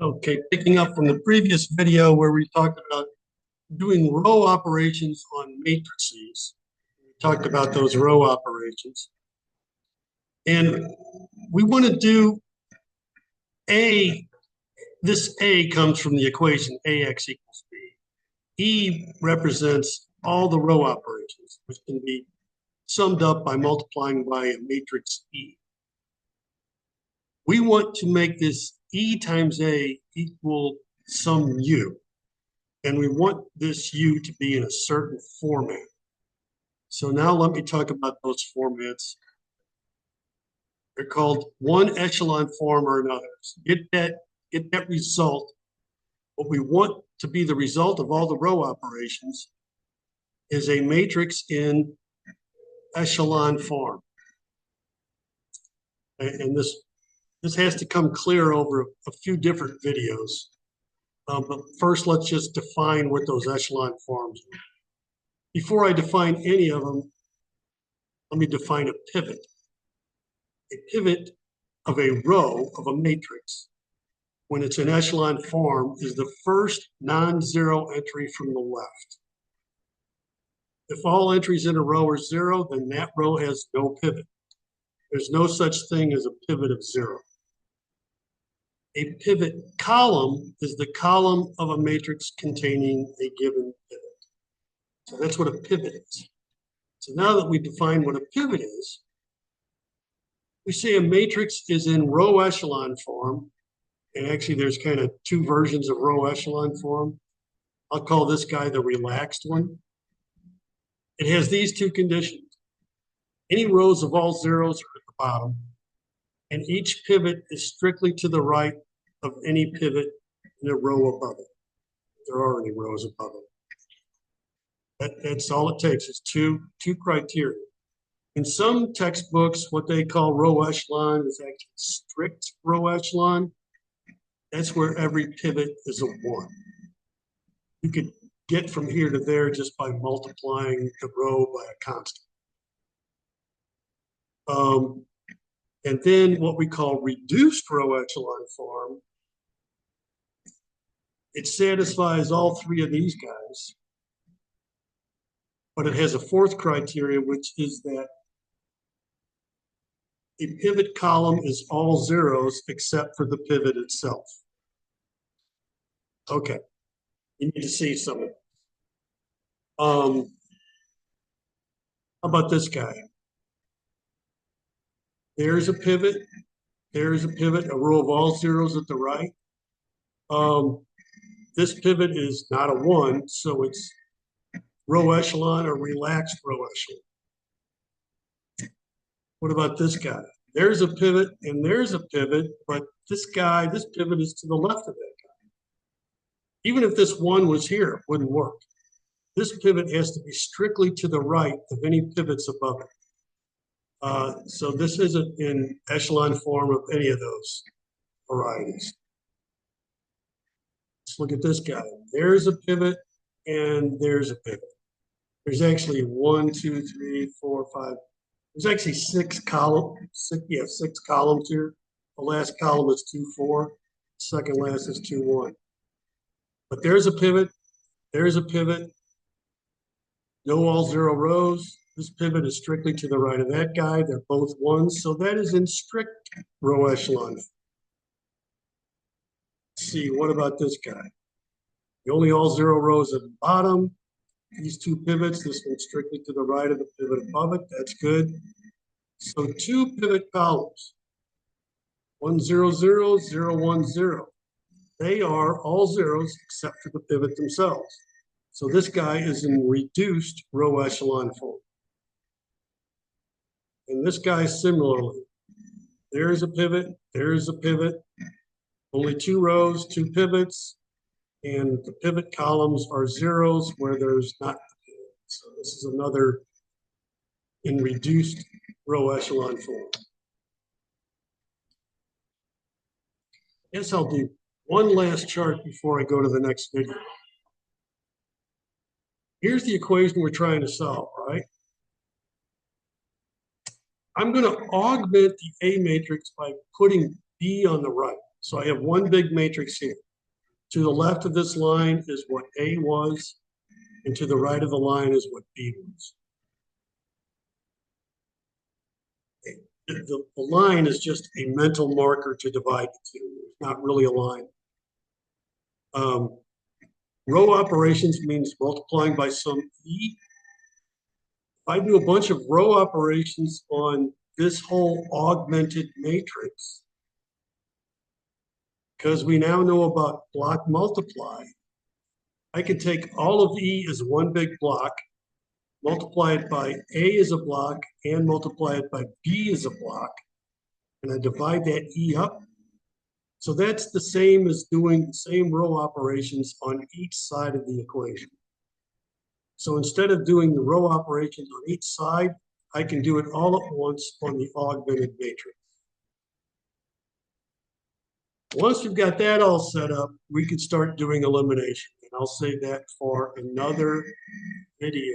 Okay, picking up from the previous video where we talked about doing row operations on matrices. We talked about those row operations. And we want to do A, this A comes from the equation AX equals B. E represents all the row operations, which can be summed up by multiplying by a matrix E. We want to make this E times A equal some U. And we want this U to be in a certain format. So now let me talk about those formats. They're called one echelon form or another. So get that result. What we want to be the result of all the row operations is a matrix in echelon form. And this has to come clear over a few different videos. But first, let's just define what those echelon forms are. Before I define any of them, let me define a pivot. A pivot of a row of a matrix, when it's in echelon form, is the first non-zero entry from the left. If all entries in a row are zero, then that row has no pivot. There's no such thing as a pivot of zero. A pivot column is the column of a matrix containing a given pivot. So that's what a pivot is. So now that we define what a pivot is, we say a matrix is in row echelon form. And actually there's kind of two versions of row echelon form. I'll call this guy the relaxed one. It has these two conditions. Any rows of all zeros are at the bottom, and each pivot is strictly to the right of any pivot in a row above it. There are any rows above it. That's all it takes. It's two criteria. In some textbooks, what they call row echelon is actually strict row echelon. That's where every pivot is a one. You could get from here to there just by multiplying the row by a constant. And then what we call reduced row echelon form, it satisfies all three of these guys, but it has a fourth criteria, which is that a pivot column is all zeros except for the pivot itself. Okay, you need to see some of it. How about this guy? There's a pivot, a row of all zeros at the right. This pivot is not a one, so it's row echelon or relaxed row echelon. What about this guy? There's a pivot and there's a pivot, but this pivot is to the left of that guy. Even if this one was here, it wouldn't work. This pivot has to be strictly to the right of any pivots above it. So this isn't in echelon form of any of those varieties. Let's look at this guy. There's a pivot and there's a pivot. There's actually 1, 2, 3, 4, 5. There's actually six columns here. The last column is 2, 4. The second last is 2, 1. But there's a pivot. There's a pivot. No all zero rows. This pivot is strictly to the right of that guy. They're both ones. So that is in strict row echelon. Let's see, what about this guy? The only all zero rows at the bottom. These two pivots, this one's strictly to the right of the pivot above it. That's good. So two pivot columns. 1, 0, 0, 0, 1, 0. They are all zeros except for the pivot themselves. So this guy is in reduced row echelon form. And this guy similarly. There's a pivot, there's a pivot. Only 2 rows, 2 pivots. And the pivot columns are zeros where there's not the pivot. So this is another in reduced row echelon form. I guess I'll do one last chart before I go to the next video. Here's the equation we're trying to solve, right? I'm going to augment the A matrix by putting B on the right. So I have one big matrix here. To the left of this line is what A was, and to the right of the line is what B was. The line is just a mental marker to divide the two. It's not really a line. Row operations means multiplying by some E. If I do a bunch of row operations on this whole augmented matrix, because we now know about block multiply, I can take all of E as one big block, multiply it by A as a block, and multiply it by B as a block, and I divide that E up. So that's the same as doing the same row operations on each side of the equation. So instead of doing the row operations on each side, I can do it all at once on the augmented matrix. Once we've got that all set up, we can start doing elimination. And I'll save that for another video.